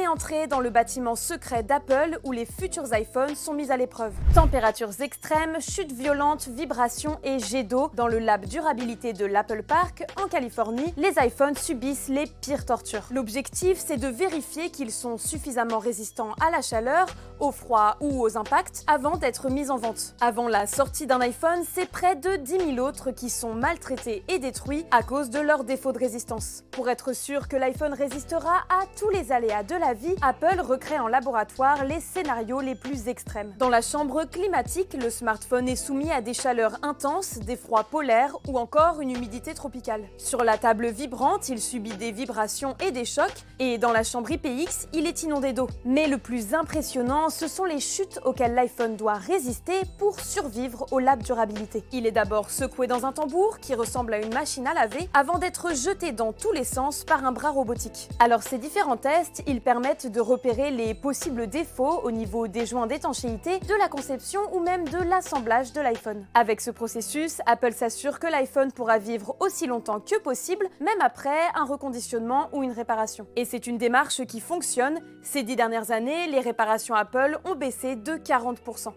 est entré dans le bâtiment secret d'Apple où les futurs iPhones sont mis à l'épreuve. Températures extrêmes, chutes violentes, vibrations et jets d'eau. Dans le lab durabilité de l'Apple Park, en Californie, les iPhones subissent les pires tortures. L'objectif, c'est de vérifier qu'ils sont suffisamment résistants à la chaleur, au froid ou aux impacts avant d'être mis en vente. Avant la sortie d'un iPhone, c'est près de 10 000 autres qui sont maltraités et détruits à cause de leur défaut de résistance. Pour être sûr que l'iPhone résistera à tous les aléas de la vie, Apple recrée en laboratoire les scénarios les plus extrêmes. Dans la chambre climatique, le smartphone est soumis à des chaleurs intenses, des froids polaires ou encore une humidité tropicale. Sur la table vibrante, il subit des vibrations et des chocs, et dans la chambre IPX, il est inondé d'eau. Mais le plus impressionnant, ce sont les chutes auxquelles l'iPhone doit résister pour survivre au lab durabilité. Il est d'abord secoué dans un tambour qui ressemble à une machine à laver avant d'être jeté dans tous les sens par un bras robotique. Alors ces différents tests, ils permettent de repérer les possibles défauts au niveau des joints d'étanchéité, de la conception ou même de l'assemblage de l'iPhone. Avec ce processus, Apple s'assure que l'iPhone pourra vivre aussi longtemps que possible, même après un reconditionnement ou une réparation. Et c'est une démarche qui fonctionne. Ces 10 dernières années, les réparations Apple ont baissé de 40%.